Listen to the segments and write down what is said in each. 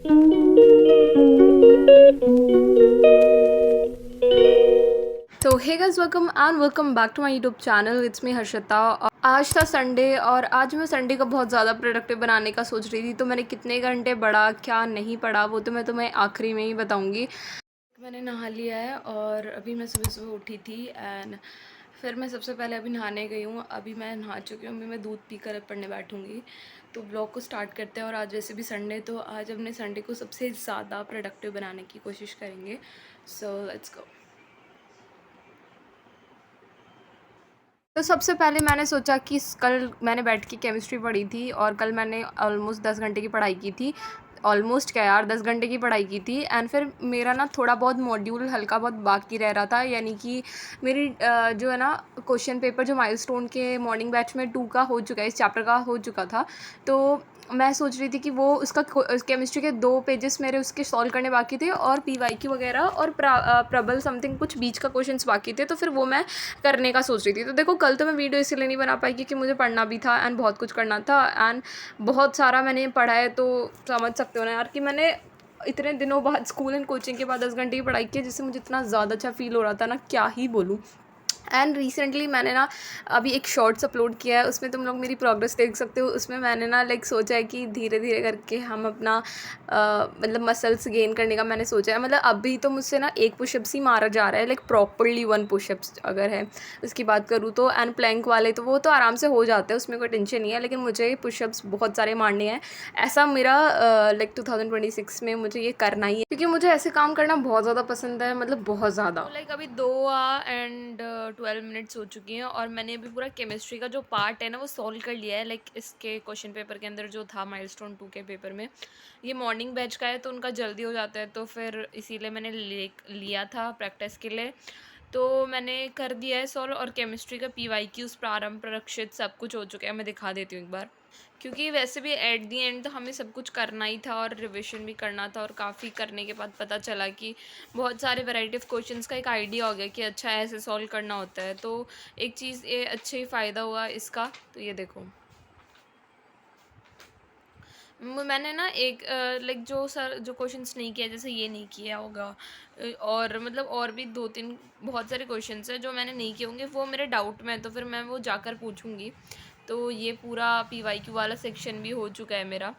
तो hey guys, welcome back to my YouTube channel. It's me Harshita. आज था Sunday और आज मैं संडे को बहुत ज़्यादा प्रोडक्टिव बनाने का सोच रही थी। तो मैंने कितने घंटे पढ़ा, क्या नहीं पढ़ा, वो तो मैं तुम्हें आखिरी में ही बताऊंगी। मैंने नहा लिया है और अभी मैं सुबह सुबह उठी थी एंड फिर मैं सबसे पहले अभी नहाने गई हूँ। अभी मैं नहा चुकी हूँ, अभी मैं दूध पी कर पढ़ने बैठूँगी। तो ब्लॉग को स्टार्ट करते हैं। और आज वैसे भी संडे, तो आज अपने संडे को सबसे ज़्यादा प्रोडक्टिव बनाने की कोशिश करेंगे। So let's go. तो सबसे पहले मैंने सोचा कि कल मैंने बैठ के केमिस्ट्री पढ़ी थी और कल मैंने ऑलमोस्ट 10 घंटे की पढ़ाई की थी। ऑलमोस्ट क्या यार, 10 घंटे की पढ़ाई की थी। एंड फिर मेरा ना थोड़ा बहुत मॉड्यूल हल्का बहुत बाकी रह रहा था, यानी कि मेरी जो है ना क्वेश्चन पेपर जो माइलस्टोन के मॉर्निंग बैच में 2 का हो चुका है, इस चैप्टर का हो चुका था। तो मैं सोच रही थी कि वो उसका केमिस्ट्री के 2 पेजेस मेरे उसके सॉल्व करने बाकी थे और पीवाईक्यू वगैरह और प्रबल समथिंग कुछ बीच का क्वेश्चंस बाकी थे। तो फिर वो मैं करने का सोच रही थी। तो देखो, कल तो मैं वीडियो इसलिए नहीं बना पाई क्योंकि मुझे पढ़ना भी था एंड बहुत कुछ करना था एंड बहुत सारा मैंने पढ़ा है। तो समझ सकते हो ना यार कि मैंने इतने दिनों बाद स्कूल एंड कोचिंग के बाद 10 घंटे की पढ़ाई की है, जिससे मुझे इतना ज़्यादा अच्छा फील हो रहा था ना, क्या ही बोलूँ। एंड रिसेंटली मैंने ना अभी एक शॉर्ट्स अपलोड किया है, उसमें तुम लोग मेरी प्रोग्रेस देख सकते हो। उसमें मैंने ना लाइक सोचा है कि धीरे धीरे करके हम अपना मतलब मसल्स गेन करने का मैंने सोचा है। मतलब अभी तो मुझसे ना एक पुशअप्स ही मारा जा रहा है, लाइक प्रॉपरली 1 पुशअप्स अगर है उसकी बात करूँ तो। एंड प्लैंक वाले तो वो तो आराम से हो जाते हैं, उसमें कोई टेंशन नहीं है, लेकिन मुझे पुशअप्स बहुत सारे मारने हैं। ऐसा मेरा लाइक 2026 में मुझे ये करना ही है, क्योंकि मुझे ऐसे काम करना बहुत ज़्यादा पसंद है, मतलब बहुत ज़्यादा। लाइक अभी 2 मिनट्स हो चुकी हैं और मैंने अभी पूरा केमिस्ट्री का जो पार्ट है ना वो सॉल्व कर लिया है। लाइक इसके क्वेश्चन पेपर के अंदर जो था माइलस्टोन 2 के पेपर में, ये मॉर्निंग बैच का है तो उनका जल्दी हो जाता है, तो फिर इसीलिए मैंने लिया था प्रैक्टिस के लिए। तो मैंने कर दिया है सॉल्व। और केमिस्ट्री का पीवाईक्यूज प्रारंभ प्ररक्षित सब कुछ हो चुका है। मैं दिखा देती हूँ एक बार, क्योंकि वैसे भी एट दी एंड तो हमें सब कुछ करना ही था और रिविजन भी करना था। और काफ़ी करने के बाद पता चला कि बहुत सारे वैरायटी ऑफ क्वेश्चंस का एक आइडिया हो गया कि अच्छा ऐसे सॉल्व करना होता है। तो एक चीज़ ये अच्छा ही फ़ायदा हुआ इसका। तो ये देखो, मैंने ना एक लाइक जो सर जो क्वेश्चंस नहीं किया, जैसे ये नहीं किया होगा और मतलब और भी 2-3 बहुत सारे क्वेश्चंस हैं जो मैंने नहीं किए होंगे, वो मेरे डाउट में है, तो फिर मैं वो जाकर पूछूंगी। तो ये पूरा पीवाईक्यू वाला सेक्शन भी हो चुका है मेरा।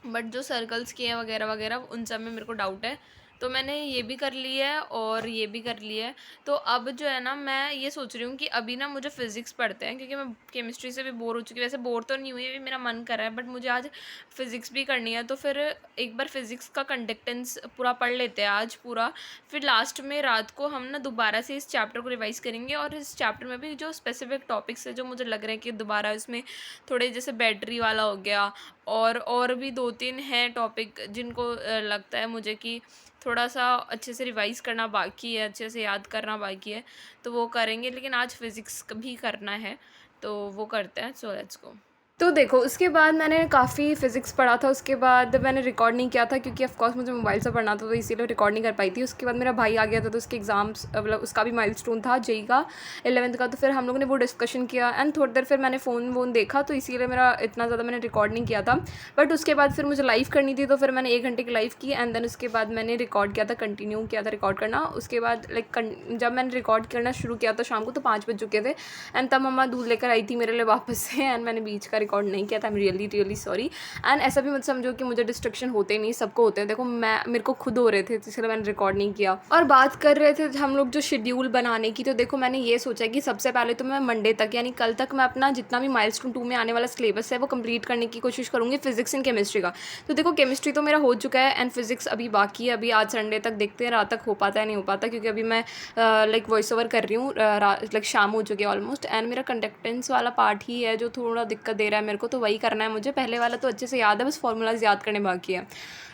बट जो सर्कल्स किए हैं वगैरह वगैरह उन सब में मेरे को डाउट है। तो मैंने ये भी कर लिया है और ये भी कर लिया है। तो अब जो है ना, मैं ये सोच रही हूँ कि अभी ना मुझे फ़िज़िक्स पढ़ते हैं, क्योंकि मैं केमिस्ट्री से भी बोर हो चुकी हूँ। वैसे बोर तो नहीं हुई, अभी मेरा मन कर रहा है, बट मुझे आज फ़िज़िक्स भी करनी है। तो फिर एक बार फ़िज़िक्स का कंडक्टेंस पूरा पढ़ लेते हैं आज पूरा। फिर लास्ट में रात को हम ना दोबारा से इस चैप्टर को रिवाइज़ करेंगे और इस चैप्टर में भी जो स्पेसिफिक टॉपिक्स है जो मुझे लग रहा है कि दोबारा इसमें थोड़े, जैसे बैटरी वाला हो गया और भी 2-3 हैं टॉपिक जिनको लगता है मुझे कि थोड़ा-सा अच्छे से रिवाइज़ करना बाकी है, अच्छे से याद करना बाकी है, तो वो करेंगे। लेकिन आज फ़िज़िक्स भी करना है, तो वो करते हैं। So let's go. तो देखो, उसके बाद मैंने काफ़ी फ़िज़िक्स पढ़ा था। उसके बाद मैंने रिकॉर्ड नहीं किया था क्योंकि ऑफ़ कोर्स मुझे मोबाइल से पढ़ना था, तो इसीलिए रिकॉर्ड नहीं कर पाई थी। उसके बाद मेरा भाई आ गया था, तो उसके एग्ज़ाम्स मतलब उसका भी माइलस्टोन था जेईई का 11th का। तो फिर हम लोगों ने वो डिस्कशन किया एंड थोड़ी देर फिर मैंने फ़ोन वोन देखा, तो इसीलिए मेरा इतना ज़्यादा मैंने रिकॉर्ड नहीं किया था। बट उसके बाद फिर मुझे लाइव करनी थी, तो फिर मैंने 1 घंटे की लाइव की एंड देन उसके बाद मैंने रिकॉर्ड किया था, कंटिन्यू किया था रिकॉर्ड करना। उसके बाद लाइक जब मैंने रिकॉर्ड करना शुरू किया था शाम को, तो 5 बज चुके थे एंड तब मम्मा दूध लेकर आई थी मेरे लिए वापस से एंड मैंने बीच का रिकॉर्ड नहीं किया था। Really really sorry. एंड ऐसा भी मत समझो कि मुझे डिस्ट्रक्शन होते नहीं, सबको होते हैं। देखो, मेरे को खुद हो रहे थे, इसलिए मैंने रिकॉर्ड नहीं किया। और बात कर रहे थे हम लोग जो शेड्यूल बनाने की, तो देखो मैंने ये सोचा है कि सबसे पहले तो मैं मंडे तक यानी कल तक मैं अपना जितना भी माइलस्टोन 2 में आने वाला सिलेबस है वो कंप्लीट करने की कोशिश करूँगी, फिजिक्स एंड केमिस्ट्री का। तो देखो, केमिस्ट्री तो मेरा हो चुका है एंड फिजिक्स अभी बाकी है। अभी आज संडे तक देखते हैं रात तक हो पाता है नहीं हो पाता, क्योंकि अभी मैं लाइक वॉइस ओवर कर रही हूँ, लाइक शाम हो चुकी है ऑलमोस्ट। एंड मेरा कंडक्टेंस वाला पार्ट ही है जो थोड़ा दिक्कत दे रहा है मेरे को, तो वही करना है मुझे। पहले वाला तो अच्छे से याद है, बस फॉर्मूलाज याद करने बाकी है।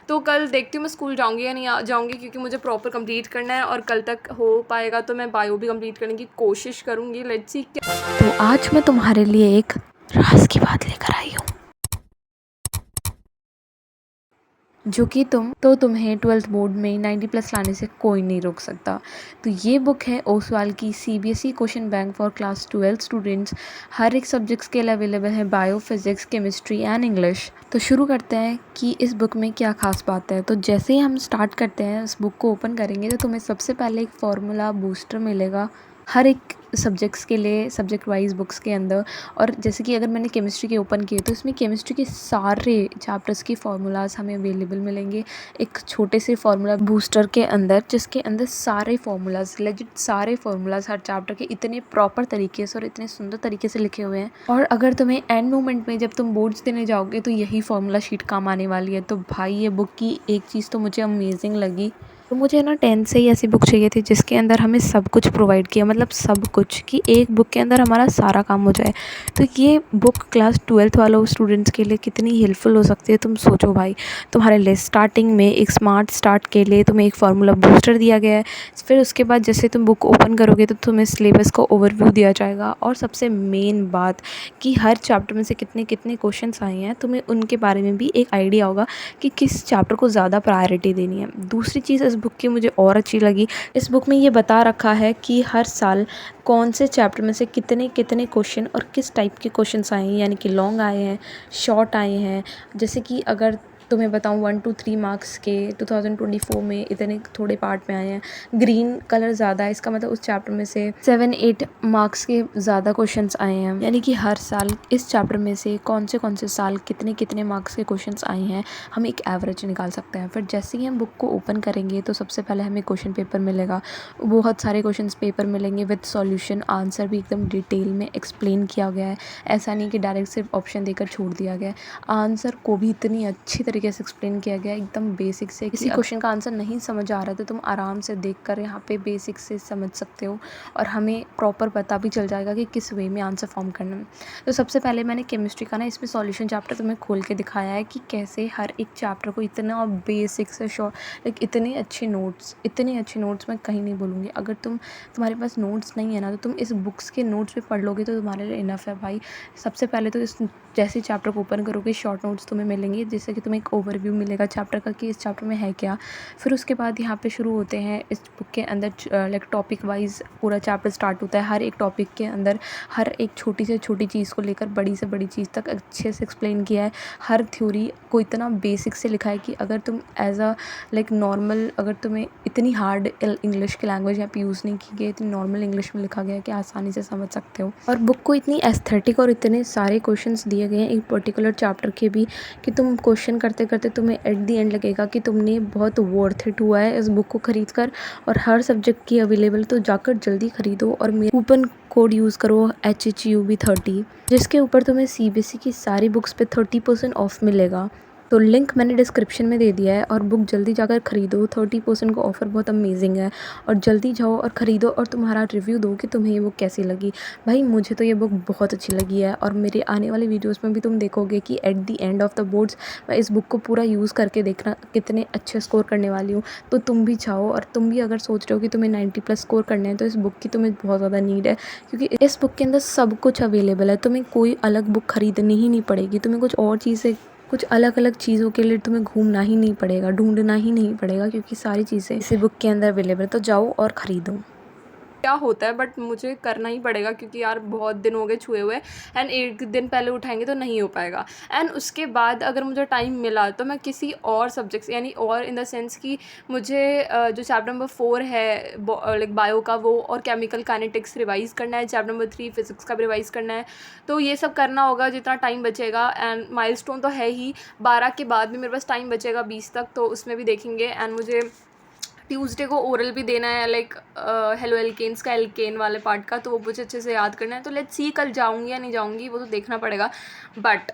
तो कल देखती हूँ मैं स्कूल जाऊँगी या नहीं जाऊँगी, क्योंकि मुझे प्रॉपर कंप्लीट करना है और कल तक हो पाएगा तो मैं बायो भी कंप्लीट करने की कोशिश करूँगी। Let's see. तो आज मैं तुम्हारे लिए एक राज की बात लेकर आई हूँ। जो कि तुम्हें 12th बोर्ड में 90 प्लस लाने से कोई नहीं रोक सकता। तो ये बुक है ओसवाल की CBSE question bank for class 12 students. हर एक सब्जेक्ट्स के लिए अवेलेबल है, bio, physics, chemistry and English. तो शुरू करते हैं कि इस बुक में क्या खास बात है। तो जैसे ही हम स्टार्ट करते हैं, इस बुक को ओपन करेंगे तो तुम्हें सबसे पहले एक फार्मूला बूस्टर मिलेगा हर एक सब्जेक्ट्स के लिए, सब्जेक्ट वाइज बुक्स के अंदर। और जैसे कि अगर मैंने केमिस्ट्री के ओपन किए तो इसमें केमिस्ट्री के सारे चैप्टर्स की फार्मूलाज हमें अवेलेबल मिलेंगे एक छोटे से फार्मूला बूस्टर के अंदर, जिसके अंदर सारे फार्मूलाज, लेजिट सारे फार्मूलाज हर चैप्टर के इतने प्रॉपर तरीके से और इतने सुंदर तरीके से लिखे हुए हैं। और अगर तुम्हें एंड मोमेंट में जब तुम बोर्ड्स देने जाओगे तो यही फार्मूला शीट काम आने वाली है। तो भाई ये बुक की एक चीज़ तो मुझे अमेजिंग लगी। तो मुझे ना 10th से ही ऐसी बुक चाहिए थी जिसके अंदर हमें सब कुछ प्रोवाइड किया, मतलब सब कुछ, कि एक बुक के अंदर हमारा सारा काम हो जाए। तो ये बुक क्लास 12th वालों स्टूडेंट्स के लिए कितनी हेल्पफुल हो सकती है, तुम सोचो भाई। तुम्हारे लिए स्टार्टिंग में एक स्मार्ट स्टार्ट के लिए तुम्हें एक फार्मूला बूस्टर दिया गया है। फिर उसके बाद जैसे तुम बुक ओपन करोगे तो तुम्हें सिलेबस का ओवरव्यू दिया जाएगा, और सबसे मेन बात कि हर चैप्टर में से कितने कितने क्वेश्चंस आए हैं, तुम्हें उनके बारे में भी एक आइडिया होगा कि किस चैप्टर को ज़्यादा प्रायोरिटी देनी है। दूसरी चीज़ इस बुक की मुझे और अच्छी लगी, इस बुक में ये बता रखा है कि हर साल कौन से चैप्टर में से कितने कितने क्वेश्चन और किस टाइप के क्वेश्चंस आए हैं, यानी कि लॉन्ग आए हैं, शॉर्ट आए हैं। जैसे कि अगर तुम्हें बताऊं 1 to 3 मार्क्स के 2024 में इतने थोड़े पार्ट में आए हैं। ग्रीन कलर ज़्यादा है, इसका मतलब उस चैप्टर में से 7-8 मार्क्स के ज़्यादा क्वेश्चंस आए हैं। यानी कि हर साल इस चैप्टर में से कौन से साल कितने कितने मार्क्स के क्वेश्चंस आए हैं, हम एक एवरेज निकाल सकते हैं। फिर जैसे ही हम बुक को ओपन करेंगे तो सबसे पहले हमें क्वेश्चन पेपर मिलेगा। बहुत सारे क्वेश्चन पेपर मिलेंगे विद सॉल्यूशन, आंसर भी एकदम डिटेल में एक्सप्लेन किया गया है। ऐसा नहीं कि डायरेक्ट सिर्फ ऑप्शन देकर छोड़ दिया गया है। आंसर को भी इतनी अच्छी तरीके से एक्सप्लेन किया गया है, एकदम बेसिक से। किसी क्वेश्चन का आंसर नहीं समझ आ रहा है तो तुम आराम से देखकर यहाँ पे बेसिक से समझ सकते हो, और हमें प्रॉपर पता भी चल जाएगा कि किस वे में आंसर फॉर्म करना है। तो सबसे पहले मैंने केमिस्ट्री का ना इसमें सॉल्यूशन चैप्टर तुम्हें खोल के दिखाया है कि कैसे हर एक चैप्टर को इतना बेसिक से शॉर्ट, लाइक इतने अच्छे नोट्स मैं कहीं नहीं बोलूँगी। अगर तुम्हारे पास नोट्स नहीं है ना तो तुम इस बुक्स के नोट्स भी पढ़ लोगे तो तुम्हारे लिए इनफ है भाई। सबसे पहले तो इस जैसे चैप्टर को ओपन करोगे शॉर्ट नोट्स तुम्हें मिलेंगे, जिससे कि तुम्हें एक ओवरव्यू मिलेगा चैप्टर का कि इस चैप्टर में है क्या। फिर उसके बाद यहाँ पे शुरू होते हैं इस बुक के अंदर लाइक टॉपिक वाइज पूरा चैप्टर स्टार्ट होता है। हर एक टॉपिक के अंदर हर एक छोटी से छोटी चीज़ को लेकर बड़ी से बड़ी चीज़ तक अच्छे से एक्सप्लेन किया है। हर थ्योरी को इतना बेसिक से लिखा है कि अगर तुम एज अ लाइक नॉर्मल, अगर तुम्हें इतनी हार्ड इंग्लिश की लैंग्वेज यहाँ पे यूज़ नहीं की गई, इतनी नॉर्मल इंग्लिश में लिखा गया है कि आसानी से समझ सकते हो। और बुक को इतनी एस्थेटिक और इतने सारे क्वेश्चंस दिए गए हैं एक पर्टिकुलर चैप्टर के भी, कि तुम क्वेश्चन करते करते तुम्हें एट द एंड लगेगा कि तुमने बहुत वर्थ इट हुआ है इस बुक को खरीद कर। और हर सब्जेक्ट की अवेलेबल, तो जाकर जल्दी खरीदो और मेरा कूपन कोड यूज़ करो HHUB30, जिसके ऊपर तुम्हें CBSE की सारी बुक्स पे 30% ऑफ मिलेगा। तो लिंक मैंने डिस्क्रिप्शन में दे दिया है, और बुक जल्दी जाकर ख़रीदो। 30% का ऑफ़र बहुत अमेजिंग है, और जल्दी जाओ और ख़रीदो और तुम्हारा रिव्यू दो कि तुम्हें ये बुक कैसी लगी। भाई मुझे तो ये बुक बहुत अच्छी लगी है, और मेरे आने वाले वीडियोस में भी तुम देखोगे कि at the end of the boards मैं इस बुक को पूरा यूज़ करके देखना कितने अच्छे स्कोर करने वाली हूँ। तो तुम भी चाहो, और तुम भी अगर सोच रहे हो कि तुम्हें 90+ स्कोर करने हैं तो इस बुक की तुम्हें बहुत ज़्यादा नीड है, क्योंकि इस बुक के अंदर सब कुछ अवेलेबल है। तुम्हें कोई अलग बुक ख़रीदनी ही नहीं पड़ेगी, तुम्हें कुछ अलग अलग चीज़ों के लिए तुम्हें घूमना ही नहीं पड़ेगा, ढूंढना ही नहीं पड़ेगा, क्योंकि सारी चीज़ें इसी बुक के अंदर अवेलेबल है। तो जाओ और ख़रीदो। क्या होता है, बट मुझे करना ही पड़ेगा क्योंकि यार बहुत दिन हो गए छुए हुए। एंड एक दिन पहले उठाएंगे तो नहीं हो पाएगा। एंड उसके बाद अगर मुझे टाइम मिला तो मैं किसी और सब्जेक्ट्स, यानी और इन द सेंस कि मुझे जो चैप्टर नंबर 4 है लाइक बायो का, वो और केमिकल काइनेटिक्स रिवाइज़ करना है। चैप्टर नंबर 3 फिजिक्स का भी रिवाइज़ करना है। तो ये सब करना होगा जितना टाइम बचेगा। एंड माइलस्टोन तो है ही, 12 के बाद भी मेरे पास टाइम बचेगा 20 तक, तो उसमें भी देखेंगे। एंड मुझे ट्यूसडे को ओरल भी देना है, लाइक हेलो एल्केन्स का, एल्केन वाले पार्ट का, तो वो मुझे अच्छे से याद करना है। तो लेट्स सी कल जाऊँगी या नहीं जाऊँगी वो तो देखना पड़ेगा। बट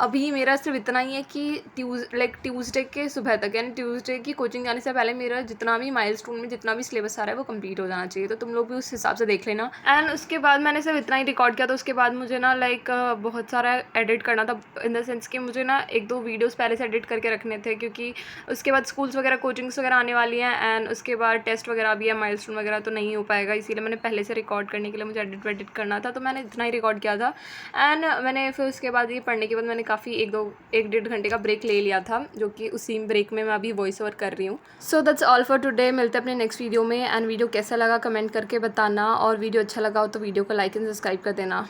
अभी मेरा सिर्फ इतना ही है कि ट्यूसडे के सुबह तक, यानी ट्यूसडे की कोचिंग जाने से पहले मेरा जितना भी माइलस्टोन में जितना भी सिलेबस आ रहा है वो कंप्लीट हो जाना चाहिए। तो तुम लोग भी उस हिसाब से देख लेना। एंड उसके बाद मैंने सिर्फ इतना ही रिकॉर्ड किया, तो उसके बाद मुझे ना लाइक बहुत सारा एडिट करना था, इन द सेंस कि मुझे ना 1-2 वीडियोज़ पहले से एडिट करके रखने थे, क्योंकि उसके बाद स्कूल्स वगैरह कोचिंग्स वगैरह आने वाली हैं। एंड उसके बाद टेस्ट वगैरह भी है, माइलस्टोन वगैरह तो नहीं हो पाएगा, इसीलिए मैंने पहले से रिकॉर्ड करने के लिए मुझे एडिट वेडिट करना था, तो मैंने इतना ही रिकॉर्ड किया था। एंड मैंने फिर उसके बाद ये पढ़ने के बाद मैंने काफ़ी 1-1.5 घंटे का ब्रेक ले लिया था, जो कि उसी ब्रेक में मैं अभी वॉइस ओवर कर रही हूँ। So that's all for today. मिलते हैं अपने नेक्स्ट वीडियो में। एंड वीडियो कैसा लगा कमेंट करके बताना, और वीडियो अच्छा लगा हो तो वीडियो को लाइक एंड सब्सक्राइब कर देना।